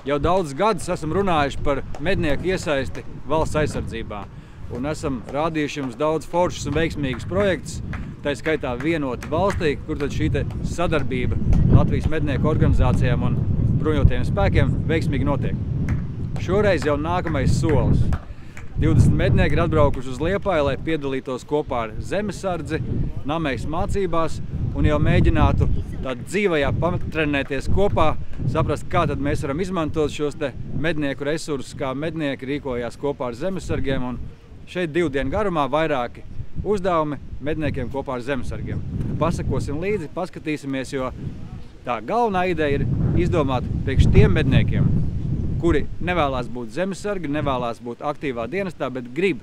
jau daudzus gadus esam runājuši par mednieku iesaisti valsts aizsardzībā. Un esam rādījuši jums daudz foršus un veiksmīgus projektus, tā skaitā vienoti valstī, kur tad šī sadarbība Latvijas mednieku organizācijām un bruņotajiem spēkiem veiksmīgi notiek. Šoreiz jau nākamais solis. 20 mednieki ir atbraukuši uz Liepāju, lai piedalītos kopā ar zemesardzi, Namejas mācībās un jau mēģinātu tādā dzīvajā patrenēties kopā, saprast, kā tad mēs varam izmantot šos mednieku resursus, kā mednieki rīkojās kopā ar zemesargiem. Un šeit 2 dienu garumā vairāki uzdevumi medniekiem kopā ar zemesargiem. Pasakosim līdzi, paskatīsimies, jo tā galvenā ideja ir izdomāt priekš tiem medniekiem, kuri nevēlās būt zemesargi, nevēlās būt aktīvā dienestā, bet grib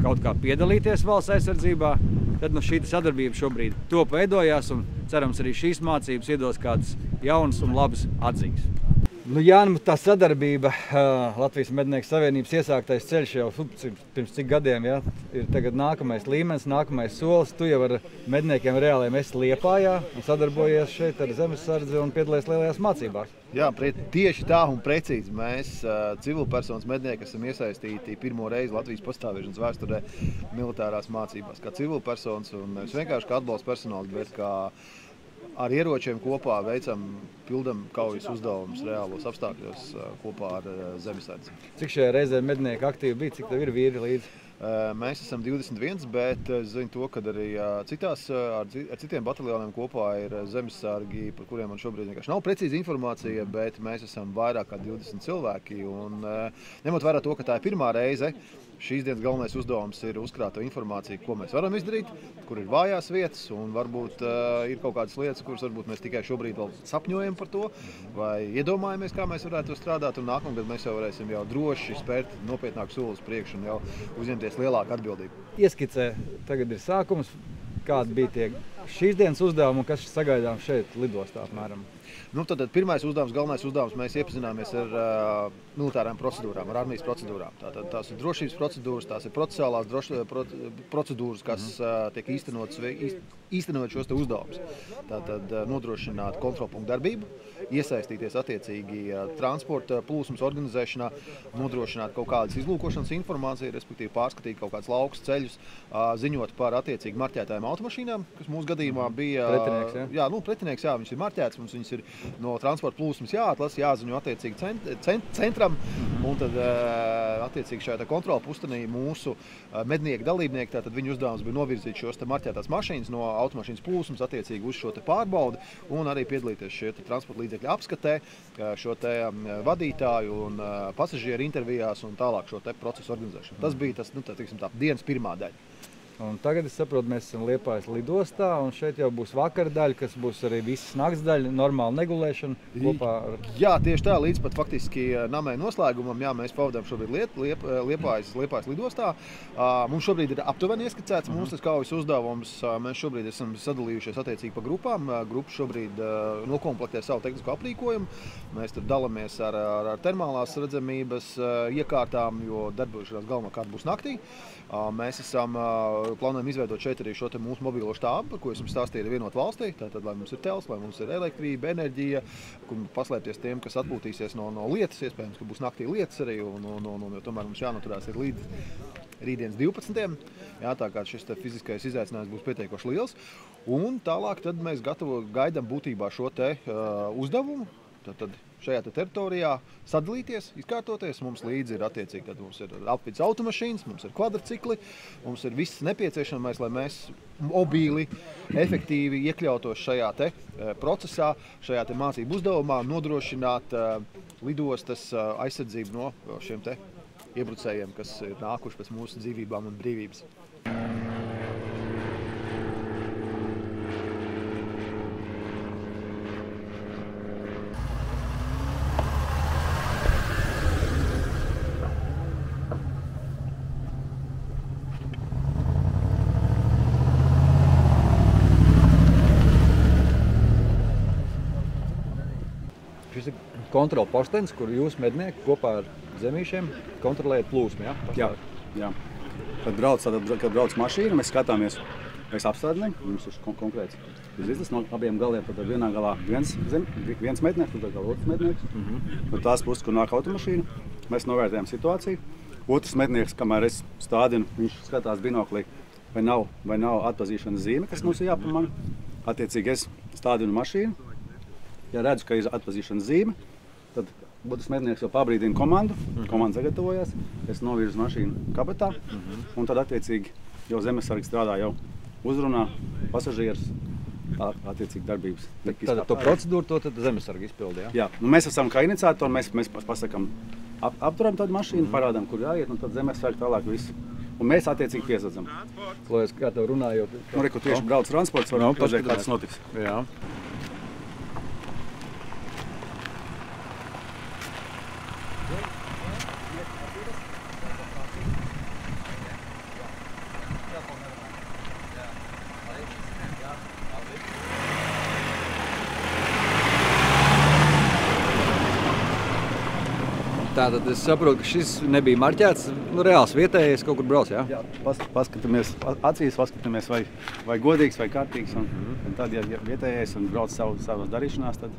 kaut kā piedalīties valsts aizsardzībā. Tad šī sadarbība šobrīd top veidojās un cerams arī šīs mācības iedos kādas jaunas un labas atziņas. Jāni, tā sadarbība, Latvijas Mednieku savienības iesāktais ceļš jau pirms cik gadiem, ja, ir tagad nākamais līmenis, nākamais solis. Tu jau ar medniekiem reāliem esi Liepājā un sadarbojies šeit ar zemesardzi un piedalies lielajās mācībās. Jā, tieši tā un precīzi. Mēs, civilpersonas mednieki, esam iesaistīti pirmo reizi Latvijas pastāvēšanas vēsturē militārās mācībās. Kā civilpersonas un nevis vienkārši kā atbalsta personāls, bet kā ar ieročiem kopā pildam kaujas uzdevumus reālos apstākļos kopā ar zemesardzi. Cik šajā reizē mednieki aktīvi bija? Cik tev ir vīri līdzi? Mēs esam 21, bet es zinu to, ka arī ar citiem bataljoniem kopā ir zemesargi, par kuriem man šobrīd vienkārši nav precīza informācija, bet mēs esam vairāk kā 20 cilvēki. Un, ņemot vērā to, ka tā ir pirmā reize, šīs dienas galvenais uzdevums ir uzkrāt to informāciju, ko mēs varam izdarīt, kur ir vājās vietas, un varbūt ir kaut kādas lietas, kuras varbūt mēs tikai šobrīd vēl sapņojam par to, vai iedomājamies, kā mēs varētu strādāt, un nākamgad mēs jau varēsim jau droši spērt nopietnāku soli uz priekšu un jau uzņemties lielāku atbildību. Ieskicē, tagad ir sākums, kādi bija tie šīs dienas uzdevumi un kas sagaidām šeit lidostā apmēram? Tad pirmais uzdevums, galvenais uzdevums, mēs iepazināmies ar militārām procedūrām, ar armijas procedūrām. Tās ir drošības procedūras, tās ir procesuālās procedūras, kas tiek īstenot šos uzdevumus. Tātad nodrošināt kontrolpunktu darbību, iesaistīties attiecīgi transporta plūsmas organizēšanā, nodrošināt kaut kādas izlūkošanas informāciju, respektīvi pārskatīt kaut kādus laukus ceļus, ziņot par attiecīgi marķētājiem automašīnām, kas mūsu gadījumā bija pretinieks, ja? Jā, pretinieks, jā, viņš ir marķēts, mums viņas ir no transporta plūsmas jāatlasa, jāziņo attiecīgi centram, un tad attiecīgi šajā kontrola pustenī mūsu mednieku dalībnieki, tātad viņu uzdevums bija novirzīt šos marķētās mašīnas no automašīnas plūsmas attiecīgi uz šo pārbaudi un arī piedalīties šie transporta līdzekļu apskatē, šo vadītāju un pasažieru intervijās un tālāk šo procesu organizēšanu. Tas bija tas, tā dienas pirmā daļa. Un tagad es saprotu, mēs esam Liepājas lidostā, un šeit jau būs vakara daļa, kas būs arī visas nakts daļa, normāla negulēšana kopā ar... Jā, tieši tā, līdz pat faktiski Nameja noslēgumam, jā, mēs pavadām šobrīd Liepājas lidostā. Mums šobrīd ir aptuveni ieskicēts mūsu kaujas uzdevums. Mēs šobrīd esam sadalījušies attiecīgi pa grupām. Grupa šobrīd nokomplektē savu tehnisko aprīkojumu. Mēs tur dalamies ar termālās redzamības iekārtām, jo darbošanās galvenokārt būs naktī. Mēs plānojam izveidot šeit arī šo mūsu mobilo štābu, par ko es jums stāstīju, ir vienot valstī. Tātad, lai mums ir tels, lai mums ir elektrība, enerģija, kur paslēpties tiem, kas atpūtīsies no lietas, iespējams, ka būs naktī lietas arī, jo tomēr mums jānoturās ir līdz rītdienas 12. Jā, tā kā šis fiziskais izaicinājums būs pietiekoši liels. Un tālāk tad mēs gaidām būtībā šo uzdevumu. Tad šajā teritorijā sadalīties, izkārtoties. Mums līdzi ir attiecīgi, tad mums ir apvidus automašīnas, mums ir kvadrcikli, mums ir viss nepieciešamais, lai mēs mobīli, efektīvi iekļautos šajā procesā, šajā mācību uzdevumā, nodrošināt lidostas aizsardzību no šiem iebrucējiem, kas ir nākuši pēc mūsu dzīvībām un brīvības. Šis ir kontrola postenis, kur jūs mednieki kopā ar zemīšiem kontrolējat plūsmu, ja? Jā. Kad brauc mašīna, mēs skatāmies, Mēs apstādinām, mums ir konkrēts izlis no abiem galiem, tad vienā galā viens mednieks, tad galā otrs mednieks. No tās puses, kur nāk automašīna, mēs novērtējam situāciju. Otrs mednieks, kamēr es stādinu, viņš skatās binoklī, vai nav atpazīšanas zīme, kas mums ir jāpamana. Attiecīgi es stādinu mašīnu. Ja redzu, ka ir atpazīšanas zīme, tad otrs mednieks jau pabrīdina komandu. Komanda sagatavojās, es novirzu mašīnu kabatā, un tad attiecīgi jau zemesargi strādā jau uzrunā pasažierus, attiecīgi darbības. Tad to procedūru to tad zemesargi izpildi, jā? Jā, nu mēs esam kā iniciatori, mēs pasakam, apturam tādu mašīnu, parādām, kur jāiet, un tad zemesargi tālāk visu. Un mēs attiecīgi piesadzam. Klojas, kā tev runājot? Nu, reku tieši brauc transports, var redzēt, kā tas notiks. Jā. Tātad es saprotu, ka šis nebija marķēts, reāls vietējais kaut kur brauc, jā? Jā, paskatāmies acīs, paskatāmies vai godīgs vai kārtīgs, un tad, ja vietējais un brauc savas darīšanās, tad...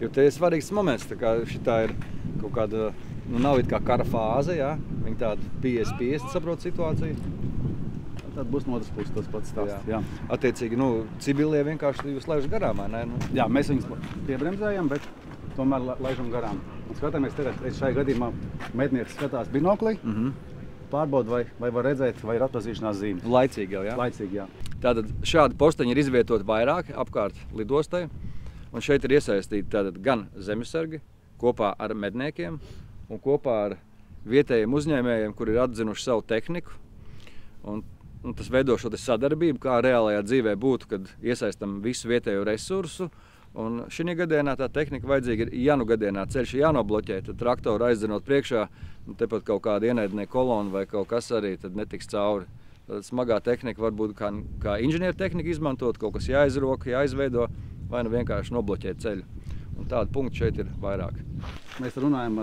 Jo te ir svarīgs moments, tā kā šitā ir kaut kāda, nav it kā kara fāze, jā? Viņi tāda 50-50 saprot situāciju. Tad būs no otras puses tas pats stāsts, jā. Attiecīgi, civilie vienkārši jūs laižat garām, vai ne? Jā, mēs viņus piebremzējam, bet tomēr laižam garām. Un skatāmies tagad, šajā gadījumā mednieks skatās binoklī, pārbauda, vai var redzēt, vai ir atpazīšanās zīmes. Laicīgi jau, jā? Laicīgi, jā. Tātad šādi posteņi ir izvietoti vairāki apkārt lidostai, un šeit ir iesaistīti tātad gan zemesargi kopā ar medniekiem un kopā ar vietējiem uzņēmējiem, kuri ir atzinuši savu tehniku. Un tas veido šo sadarbību, kā reālajā dzīvē būtu, kad iesaistam visu vietējo resursu. Un šī gadienā tā tehnika vajadzīga ir, ja gadienā ceļš ir jānobloķē, tad traktoru aizdzenot priekšā, tepat kaut kāda ienaidnieka kolona vai kaut kas arī, tad netiks cauri. Tad smagā tehnika var būt kā inženieru tehnika izmantot, kaut kas jāizroka, jāizveido, vai vienkārši nobloķēt ceļu. Un tādu punktu šeit ir vairāk. Mēs runājam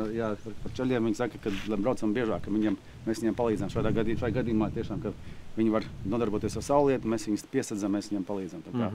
par ceļiem, viņi saka, ka braucam biežāk, ka mēs viņiem palīdzam. Šajā gadījumā tiešām, ka viņi var nodarboties ar saulietu, mēs viņus piesadzam, mēs viņiem palīdzam. Tā kā.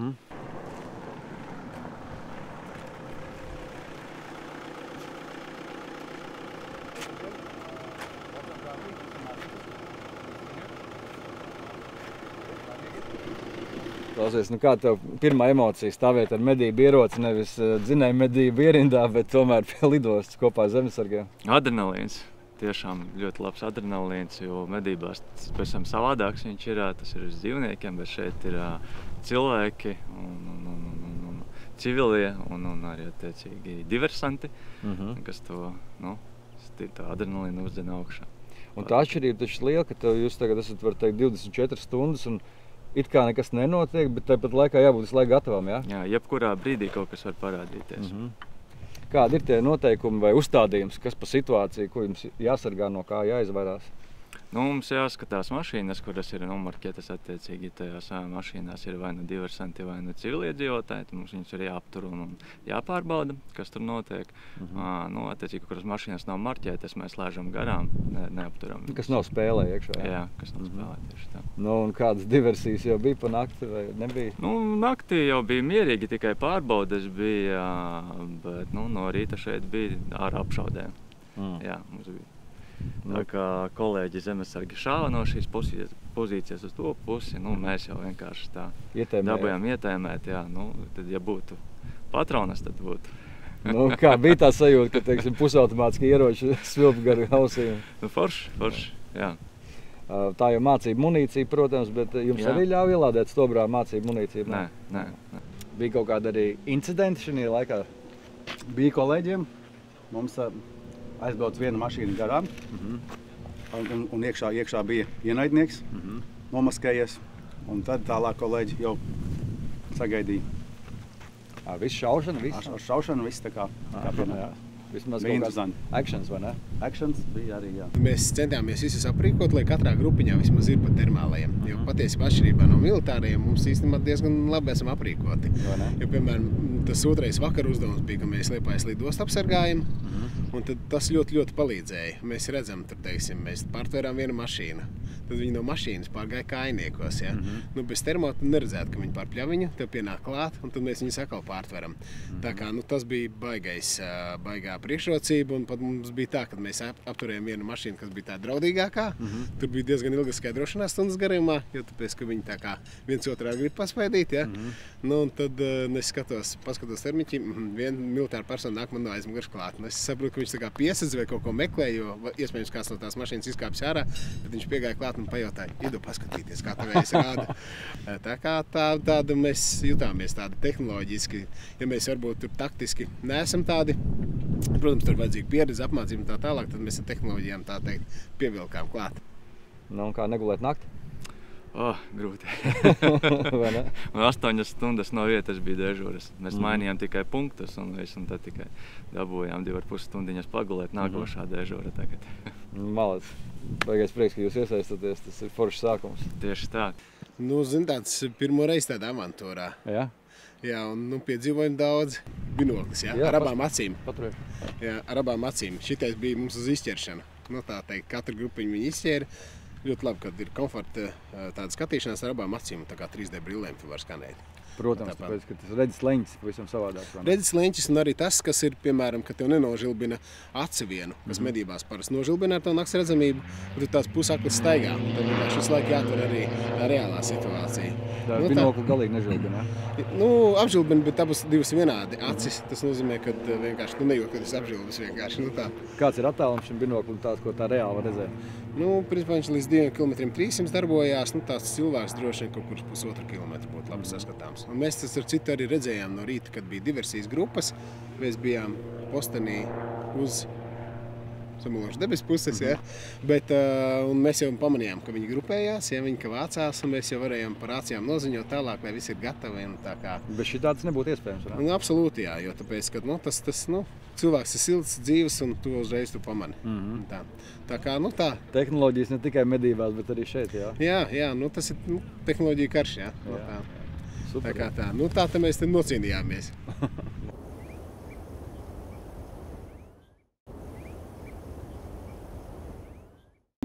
Klausies, kā tev pirmā emocija stāvēt ar medību ieroci, nevis dzinēju medību ierindā, bet tomēr pie lidostas kopā ar zemesargiem? Adrenalīns. Tiešām ļoti labs adrenalīns, jo medībās tas pavisam savādāks viņš ir. Tas ir uz dzīvniekiem, bet šeit ir cilvēki un civilie un arī attiecīgi diversanti, kas to adrenalīnu uzdzen augšā. Un tā atšķirība taču liela, ka jūs tagad esat, var teikt, 24 stundas un it kā nekas nenotiek, bet tāpat laikā jābūt visu laiku gatavam, jā? Jā, jebkurā brīdī kaut kas var parādīties. Kādi ir tie noteikumi vai uzstādījums, kas pa situāciju, ko jums jāsargā, no kā jāizvairās? Mums jāskatās mašīnas, kuras ir nomarķētas attiecīgi. Tajās mašīnās ir vai nu diversanti, vai nu civiliedzīvotāji. Mums viņus ir jāaptur un jāpārbauda, kas tur notiek. Attiecīgi, kuras mašīnas nav marķētas, mēs lēžam garām, neapturam. Kas nav spēlē iekšā? Jā, kas nav spēlē tieši tā. Un kādas diversijas jau bija pa nakti vai nebija? Naktī jau bija mierīgi, tikai pārbaudes bija, bet no rīta šeit bija ārā apšaudēm. Jā, mums bija. Tā kā kolēģi zemesargi šāva no šīs pozīcijas uz to pusi, mēs jau vienkārši tā dabējām ietēmēt, jā, tad ja būtu patronas, tad būtu. Kā bija tā sajūta, ka, teiksim, pusautomātiski ieroči svilp gar ausīm? Forši, jā. Tā jau mācība munīcija, protams, bet jums arī ļauj ielādēt stobrā mācību munīciju? Nē. Bija kaut kāda arī incidenti šajā laikā? Bija kolēģiem, mums aizbrauc viena mašīna garām, un iekšā bija ienaidnieks, nomaskējies, un tad tālāk kolēģi jau sagaidīja. Viss šaušana, viss? Ar šaušanu viss tā kā pienākā. Vismaz kaut kāds actions, vai ne? Actions bija arī, jā. Mēs centāmies visus aprīkot, lai katrā grupiņā vismaz ir pa termālajiem. Jo patiesībā atšķirībā no militārajiem mums īstenībā diezgan labi esam aprīkoti. Jo, piemēram, tas otrais vakar uzdevums bija, ka mēs Liepājas lidostu apsargājam, un tad tas ļoti palīdzēja. Mēs redzam, tur, teiksim, mēs pārtvērām vienu mašīnu. tad viņi no mašīnas pārgāja kājniekos. Ja? Nu, bez termota neredzētu, ka viņi pār pļaviņu, tev pienāk klāt, un tad mēs viņus atkal pārtveram. Tā kā, nu, tas bija baigā priekšrocība, un pat mums bija tā, kad mēs apturējām vienu mašīnu, kas bija tā draudīgākā. Tur bija diezgan ilga skaidrošanās stundas garumā, jo tāpēc, ka viņi tā kā viens otrā grib paspaidīt. Ja? Nu, un tad es paskatos termiķi, viena militāra persona nāk man no aizmugures klāt. Es saprotu, ka viņš tā kā piesadz vai kaut ko meklē, jo iespējams kāds no tās mašīnas izkāpjas ārā, bet viņš piegāja klāt un pajautāja, iedu paskatīties, kā tavējais rāda. Tā kā tāda mēs jutāmies tādi tehnoloģiski, ja mēs varbūt tur taktiski neesam tādi, protams, tur vajadzīga pieredze, apmācība un tā tālāk, tad mēs ar tehnoloģijām tā teikt pievilkām klāt. Nu, un kā negulēt nakti? Grūti. Vai ne? Un 8 stundas no vietas bija dežūras. Mēs mainījām tikai punktus un tad tikai dabūjām 2,5 stundiņas pagulēt nākošā dežūra tagad. Malec. Baigais prieks, ka jūs iesaistaties. Tas ir foršs sākums. Tieši tā. Nu, zin, tāds pirmo reizi tādā avantūrā. Jā? Jā, un nu, piedzīvojam daudz binoklis, jā? Ar abām acīm. Paturiet. Jā, ar abām acīm. Šitais bija mums uz izķeršanu. Nu, tā teikt, katru grupiņu viņi izķēra. Ļoti labi, kad ir komforta tāda skatīšanās ar abām acīm, tā kā 3D brillēm tu var skanēt. Protams, tāpēc, ka tas redzes leņķis pavisam savādāk. Redzes leņķis un arī tas, kas ir, piemēram, ka tev nenožilbina aci vienu, kas medībās parasti nožilbina ar to nakts redzamību, un tu tāds pusaklis staigā. Tad vienkārši visu laiku jātur arī tā reālā situācija. Tā binokli galīgi nežilbina? Nu, apžilbina, bet abas divas vienādi acis. Tas nozīmē, ka vienkārši tu nejūt, kad esi apžilbis vienkārši. Nu, tā. Kāds ir attālums šim binoklim tāds, ko tā reāli var redzēt? Nu, principā viņš līdz 2 km 300 darbojās. Nu, tāds cilvēks droši vien kaut kur pusotru kilometru būtu labi saskatāms. Un mēs tas ar citu arī redzējām no rīta, kad bija diversijas grupas. Mēs bijām postenī uz Samulošu debes puses, ja? Bet un mēs jau pamanījām, ka viņi grupējās, ja viņi ka vācās, un mēs jau varējām par rācijām noziņot tālāk, vai viss ir gatavi. Un tā kā. Bet šitāds nebūtu iespējams, nu, absolūti, jā, jo tāpēc, ka tas cilvēks ir silts, dzīves, un tu uzreiz tu pamani. Tā kā, nu tā. Tehnoloģijas ne tikai medībās, bet arī šeit, jā? Jā, nu tas ir tehnoloģija karš, jā. Tā. Super. Tā kā tā. Nu tā mēs te nocīnījāmies.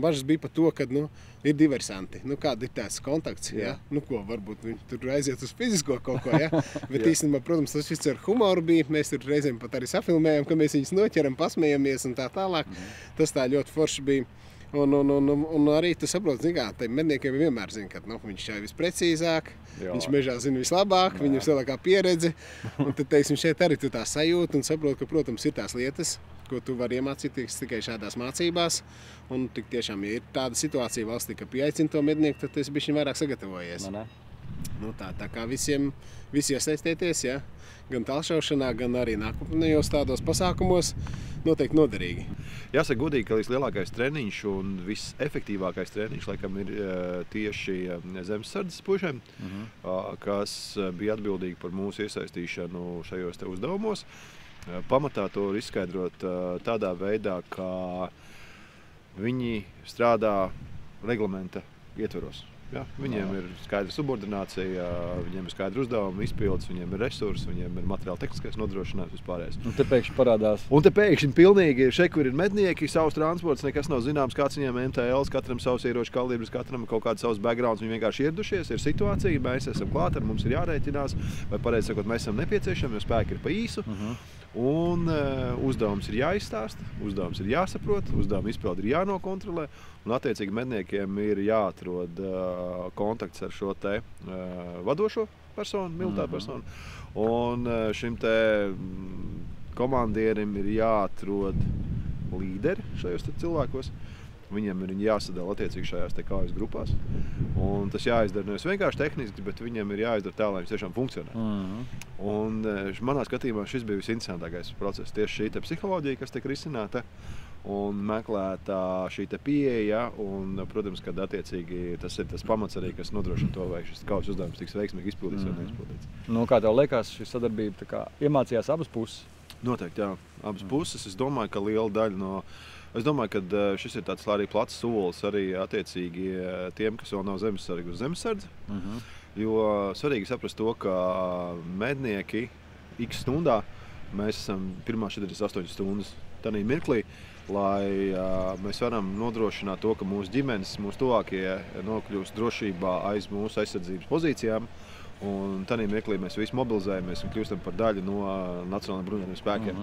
Bažas bija par to, ka ir diversanti. Nu, kāda ir tās kontakts, ja? Nu, ko, varbūt viņi tur aiziet uz fizisko kaut ko, ja? Bet īstenībā, protams, tas viss ar humoru bija. Mēs tur reizēm pat arī safilmējam, ka mēs viņus noķeram, pasmējamies un tā tālāk. Tas tā ļoti forši bija. Un arī tu saproti, zin kā, tiem medniekiem vienmēr zina, ka viņš jau visprecīzāk, viņš mežā zina vislabāk, viņam lielākā pieredze. Un tad, teiksim, šeit arī tu tā sajūti un saproti, ka, protams, ir tās lietas, ko tu vari iemācīties tikai šādās mācībās. Un tik tiešām, ja ir tāda situācija valstī, ka pieaicina to mednieku, tad es bišķiņ vairāk sagatavojies. Nu, tā kā visi iesaistieties, ja? Gan talšaušanā, gan arī nākamajos tādos pasākumos noteikti noderīgi. Jāsaka godīgi, ka vislielākais treniņš un visefektīvākais treniņš laikam ir tieši zemesardzes pušiem, kas bija atbildīgi par mūsu iesaistīšanu šajos te uzdevumos. Pamatā to var izskaidrot tādā veidā, ka viņi strādā reglamenta ietveros. Ja? Viņiem ir skaidra subordinācija, viņiem ir skaidra uzdevuma izpildes, viņiem ir resursi, viņiem ir materiāla tehniskais nodrošinājums vispārējais. Un te pēkšņi parādās. Un te pēkšņi pilnīgi šeit, kur ir mednieki, savs transports, nekas nav zināms, kāds viņiem MTLs, katram savs ieroču kalibrs, katram kaut kāds savs backgrounds, viņi vienkārši ieradušies, ir situācija, mēs esam klāt, ar mums ir jārēķinās, vai pareizi sakot, mēs esam nepieciešami, jo spēki ir pa īsu. Un uzdevums ir jāizstāsta, uzdevums ir jāsaprot, uzdevuma izpildi ir jānokontrolē, un attiecīgi medniekiem ir jāatrod kontakts ar šo te vadošo personu, militāru personu, un šim te komandierim ir jāatrod līderi šajos te cilvēkos. Viņiem ir jāsadala attiecīgi šajās te kaujas grupās. Un tas jāizdara nevis vienkārši tehniski, bet viņiem ir jāizdara tā, lai viņš tiešām funkcionē. Un manā skatījumā šis bija visinteresantākais process. Tieši šī te psiholoģija, kas tiek risināta un meklēta šī te pieeja. Un, protams, kad attiecīgi tas ir tas pamats arī, kas nodrošina to, vai šis kaujas uzdevums tiks veiksmīgi izpildīts vai neizpildīts. Nu, kā tev liekas, šī sadarbība tā kā iemācījās abas puses? Noteikti, jā. Abas puses. Es domāju, ka liela daļa no... Es domāju, ka šis ir tāds arī plats solis arī attiecīgi tiem, kas vēl nav zemesargi uz zemesardzi. Jo svarīgi saprast to, ka mednieki x stundā mēs esam pirmā 48 stundas tajā mirklī, lai mēs varam nodrošināt to, ka mūsu ģimenes, mūsu tuvākie nokļūst drošībā aiz mūsu aizsardzības pozīcijām. Un tajā mirklī mēs visi mobilizējamies un kļūstam par daļu no Nacionālajiem bruņotajiem spēkiem.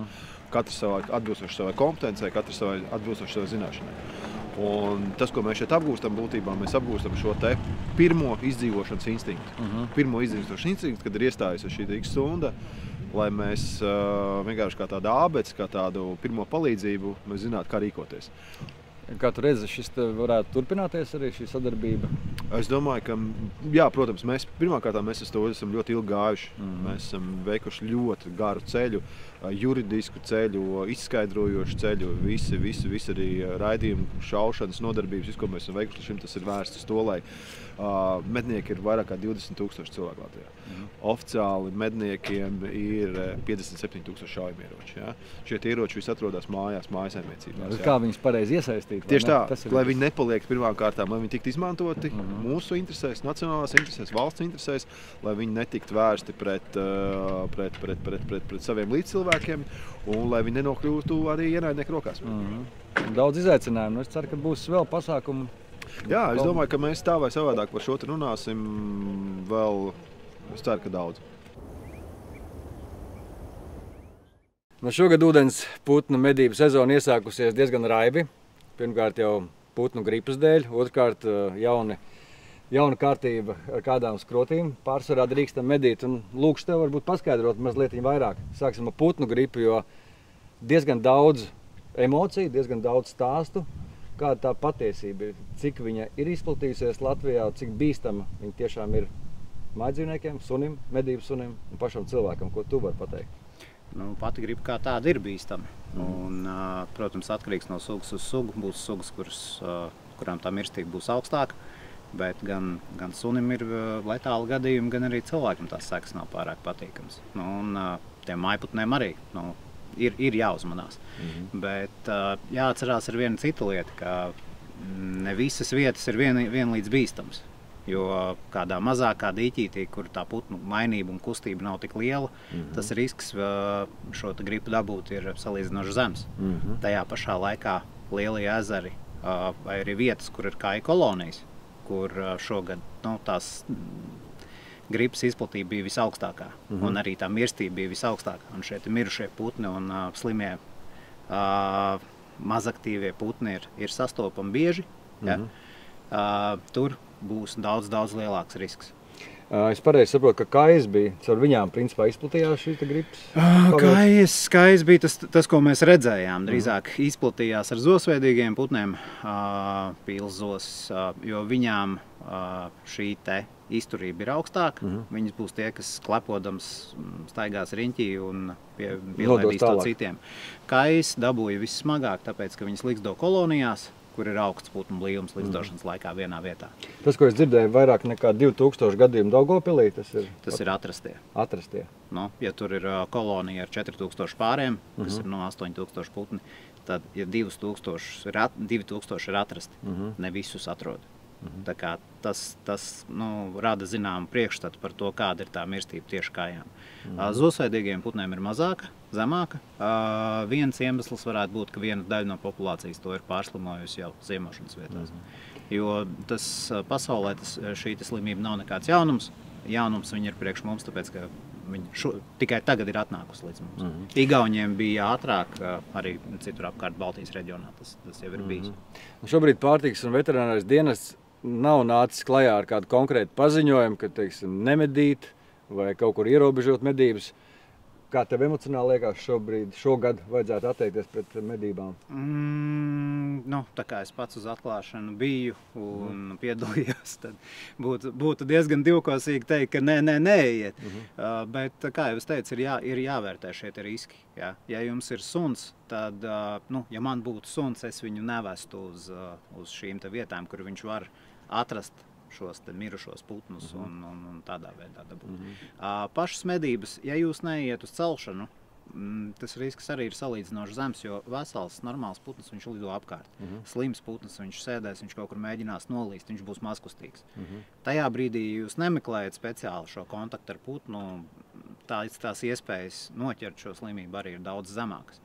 Katrs atbilstoši savai kompetencei, katrs atbilstoši savai zināšanai. Un tas, ko mēs šeit apgūstam, būtībā mēs apgūstam šo te pirmo izdzīvošanas instinktu. Pirmo izdzīvošanas instinktu, kad ir iestājusies šī X stunda, lai mēs vienkārši kā tādu ābeci, kā tādu pirmo palīdzību, mēs zinātu, kā rīkoties. Kā tu redzi, šis varētu turpināties arī šī sadarbība? Es domāju, ka, jā, protams, mēs pirmkārt uz to esam ļoti ilgi gājuši. Mēs esam veikuši ļoti garu ceļu, juridisku ceļu, izskaidrojošu ceļu, visi arī raidījumu, šaušanas nodarbības, visu, ko mēs esam veikuši, šim tas ir vērsts uz to, lai mednieki ir vairāk kā 20,000 cilvēku Latvijā. Oficiāli medniekiem ir 57,000 šaujamieroči. Ja? Šie ieroči visi atrodas mājasēmniecībās. Kā viņus pareizi iesaistīt? Tieši tā, lai viņi nepaliek pirmām kārtām, lai viņi tiktu izmantoti mūsu interesēs, nacionālās interesēs, valsts interesēs, lai viņi netiktu vērsti pret saviem līdzcilvēkiem un lai viņi nenokļūtu arī ienaidnieku rokās. Daudz izaicinājumu. Es ceru, ka būs vēl pasākumu. Jā, es domāju, ka mēs tā vai savādāk par šo runāsim vēl, es ceru, ka daudz. Šogad ūdens putnu medību sezona iesākusies diezgan raibi. Pirmkārt jau putnu gripas dēļ, otrkārt jauna kārtība ar kādām skrotīm. Pārsvarā drīkstam medīt un lūkšu tev varbūt paskaidrot mazliet vairāk. Sāksim ar putnu gripu, jo diezgan daudz emociju, diezgan daudz stāstu. Kāda tā patiesība ir? Cik viņa ir izplatījusies Latvijā, cik bīstama viņa tiešām ir mājdzīvniekiem, sunim, medību sunim un pašam cilvēkam? Ko tu vari pateikt? Pati gripa kā tāda ir bīstama. Un, protams, atkarīgs no sugas uz sugu. Būs sugas, kurām tā mirstība būs augstāka, bet gan sunim ir letāli gadījumi, gan arī cilvēkam tās sekas nav pārāk patīkams. Un tiem mājputniem arī ir jāuzmanās. Bet jāatcerās ar vienu citu lietu, ka ne visas vietas ir vienlīdz bīstams. Jo kādā mazākā dīķītī, kur tā putnu mainība un kustība nav tik liela, tas risks šo gripu dabūt ir salīdzinoši zems. Tajā pašā laikā lielie ezeri vai arī vietas, kur ir kāju kolonijas, kur šogad tās gripas izplatība bija visaugstākā, un arī tā mirstība bija visaugstākā. Un šeit mirušie putni un slimie mazaktīvie putni ir sastopami bieži. Tur būs daudz lielāks risks. Es pareizi saprotu, ka kājas bija, caur viņām principā izplatījās šī gripas? Kājas bija tas, ko mēs redzējām. Drīzāk izplatījās ar zosveidīgiem putniem, pilzos, jo viņām šī izturība ir augstāka. Viņas būs tie, kas klepodams staigās riņķī un pielaidīs to citiem. Kājas dabūja vissmagāk, tāpēc, ka viņas liksto kolonijās, kur ir augsts putnu blīvums likstošanas laikā vienā vietā. Tas, ko es dzirdēju, vairāk nekā 2000 gadījumu Daugavpilī, tas ir atrastie. Ja tur ir kolonija ar 4000 pāriem, kas ir 8000 putni, tad, ja 2000 ir atrasti, ne visus atrod. Tā kā tas rada zināmu priekšstatu par to, kāda ir tā mirstība tieši kājām. Zosveidīgiem putniem ir mazāka, zemāka. Viens iemesls varētu būt, ka viena daļa no populācijas to ir pārslimojusi jau ziemošanas vietās. Jo pasaulē šī slimība nav nekāds jaunums. Jaunums viņa ir priekš mums, tāpēc, ka viņa tikai tagad ir atnākusi līdz mums. Igauņiem bija ātrāk, arī citur apkārt Baltijas reģionā tas jau ir bijis. Šobrīd pārtikas un veterinārais dienests nav nācis klajā ar kādu konkrētu paziņojumu, ka, teiksim, nemedīt vai kaut kur ierobežot medības. Kā tev emocionāli liekas šogad vajadzētu atteikties pret medībām? Tā kā es pats uz atklāšanu biju un piedalījos, tad būtu diezgan divkosīgi teikt, ka neiet. Bet, kā jau es teicu, ir jāvērtē šie riski. Ja jums ir suns, tad, ja man būtu suns, es viņu nevestu uz šīm vietām, kur viņš var atrast šos mirušos putnus un tādā veidā dabūt. Pašas medības, ja jūs neiet uz celšanu, tas risks arī ir salīdzinoši zems, jo vesels, normāls putns, viņš lido apkārt. Slims putns, viņš sēdēs, viņš kaut kur mēģinās nolīst, viņš būs mazkustīgs. Tajā brīdī jūs nemeklējat speciāli šo kontaktu ar putnu, tās iespējas noķert šo slimību arī ir daudz zemākas.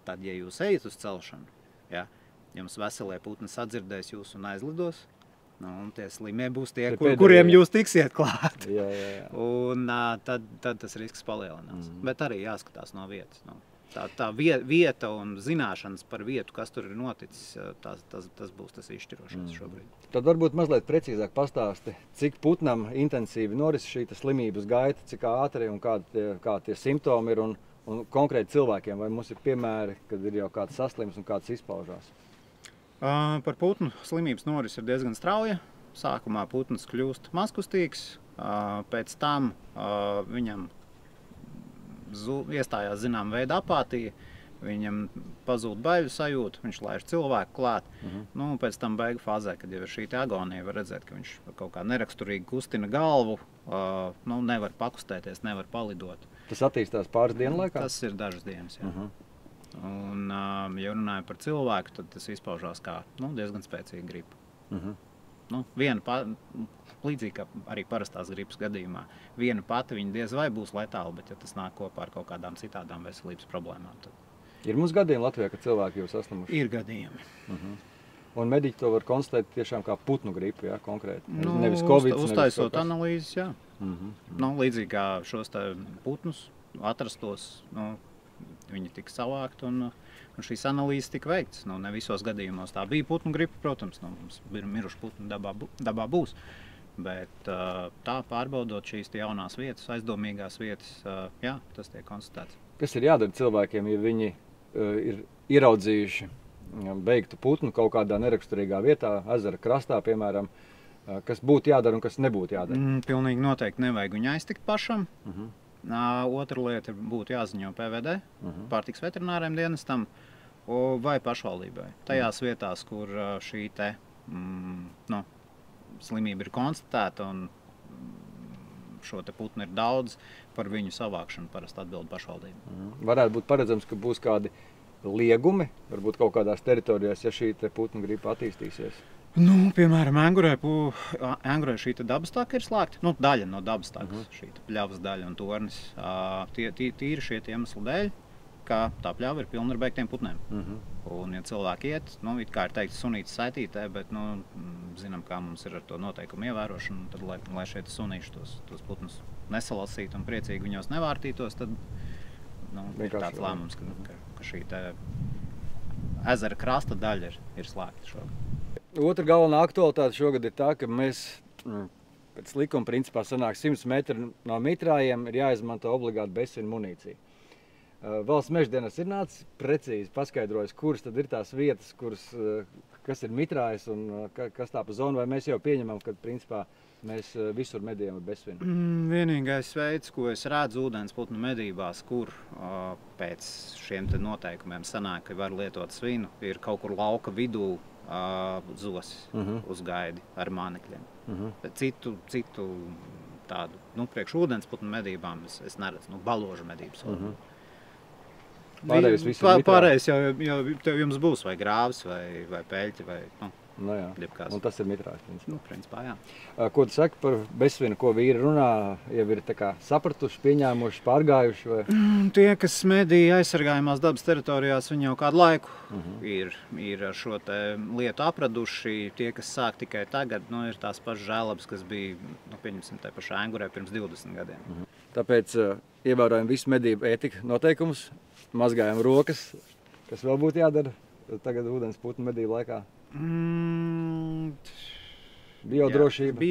tad, ja jūs ejat uz celšanu, ja, jums veselie putni sadzirdēs jūs un aizlidos, un tie slimie būs tie, kuriem jūs tiksiet klāt. Jā. Un tad tas risks palielinās. Bet arī jāskatās no vietas. Tā vieta un zināšanas par vietu, kas tur ir noticis, tas būs tas izšķirošais šobrīd. Tad varbūt mazliet precīzāk pastāsti, cik putnam intensīvi noris šī slimības gaita, cik ātri un kā tie simptomi ir un konkrēti cilvēkiem. Vai mums ir piemēri, kad ir jau kāds saslims un kāds izpaužās? Par putnu slimības noris ir diezgan strauja. Sākumā putns kļūst mazkustīgs, pēc tam viņam iestājās zinām veida apātija, viņam pazūd baiļu sajūta, viņš laiž cilvēku klāt. Pēc tam beigu fāzē, kad jau ir šī agonija, var redzēt, ka viņš kaut kā neraksturīgi kustina galvu, nevar pakustēties, nevar palidot. Tas attīstās pāris dienu laikā? Tas ir dažas dienas, jā. Un, ja runāju par cilvēku, tad tas izpaužās kā diezgan spēcīga gripa. Līdzīgi kā arī parastās gripas gadījumā. Viena pati viņa diez vai būs letāla, bet ja tas nāk kopā ar kaut kādām citādām veselības problēmām, tad... Ir mums gadījumi Latvijā, ka cilvēki jau saslimuši? Ir gadījumi. Un mediķi to var konstatēt tiešām kā putnu gripu, jā, konkrēti? Nevis Covid, uztaisot analīzes, jā. Līdzīgi kā šos putnus atrastos, viņi tika savākti un šīs analīzes tika veikts. Ne visos gadījumos tā bija putnu gripa, protams, mums miruši putnu dabā būs. Bet tā pārbaudot šīs jaunās vietas, aizdomīgās vietas, jā, tas tiek konstatēts. Kas ir jādara cilvēkiem, ja viņi ir ieraudzījuši beigtu putnu kaut kādā neraksturīgā vietā, ezera krastā, piemēram, kas būtu jādara un kas nebūtu jādara? Pilnīgi noteikti nevajag viņu aiztikt pašam. Otra lieta būtu jāziņo PVD, pārtiks veterināriem dienestam vai pašvaldībai. Tajās vietās, kur šī slimība ir konstatēta un šo putnu ir daudz, par viņu savākšanu parasti atbild pašvaldība. Varētu būt paredzams, ka būs kādi liegumi, varbūt kaut kādās teritorijās, ja šī putnu gripa attīstīsies? Piemēram, Engurē šī dabastaka ir slēgta. Daļa no dabastakas, šī pļavas daļa un tornis. Tīri šie iemesli dēļ, ka tā pļava ir pilna ar beigtiem putnēm. Un, ja cilvēki iet, it kā ir teikt sunītes saitītē, bet, zinām, kā mums ir ar to noteikumu ievērošanu, tad, lai šeit sunīši tos putnus nesalasītu un priecīgi viņos nevārtītos, tad ir tāds lēmums, ka šī ezera krasta daļa ir slēgta šogad. Otra galvenā aktualitāte šogad ir tā, ka mēs pēc likuma principā sanāk 100 metri no mitrājiem ir jāizmanto obligāti bezsvina munīcija. Valsts meždienas ir nācis precīzi paskaidrojis, kuras tad ir tās vietas, kas ir mitrājas un kas tā pa zonu, vai mēs jau pieņemam, ka principā mēs visur medījam ar bezsvinu? Vienīgais veids, ko es redzu ūdens putnu medībās, kur pēc šiem noteikumiem sanāk, ka var lietot svinu, ir kaut kur lauka vidū zosis uz gaidi ar mānekļiem. Citu tādu, priekš ūdens putnu medībām es neredzu, baložu medības. Pārējais jau jums būs vai grāvis, vai peļķi, vai jebkās. Un tas ir mitrājs, principā. Principā, jā. Ko tu saki par bezsvinu, ko vīri runā, jau ir sapratuši, pieņēmuši, pārgājuši? Vai? Tie, kas medīja aizsargājumās dabas teritorijās, viņi jau kādu laiku ir ar šo lietu apraduši. Tie, kas sāk tikai tagad, ir tās pašas žēlabas, kas bija, pieņemsim, tai pašā Engurē pirms 20 gadiem. Tāpēc ievērojam visu medību ētika noteikumus, mazgājam rokas, kas vēl būtu jādara tagad ūdens putnu medību laikā. Biodrošība.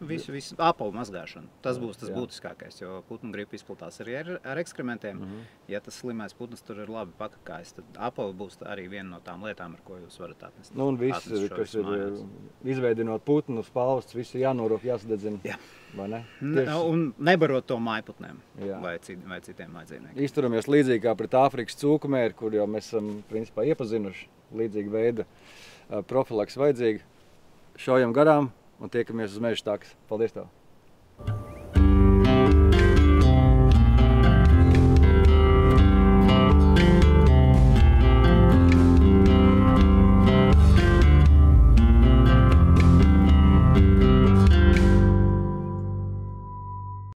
Visu apavu mazgāšanu. Tas būs tas būtiskākais, jo putnu gripa izplatās arī ar ekskrementiem. Ja tas slimais putns tur ir labi pakakājis, tad apavu būs arī viena no tām lietām, ar ko jūs varat atnest. Un viss, kas ir izveidinot putnu, spalvas, visu jānorok, jāsadedzina. Jā. Vai ne? Un nebarot to mājputnēm vai citiem mājdzīvniekiem. Izturamies līdzīgi kā pret Āfrikas cūkumēri, kur jau mēs esam principā iepazinuši līdzīga veida profilaks vajadzīgi. Šaujam garām un tiekamies uz meža takas. Paldies tev!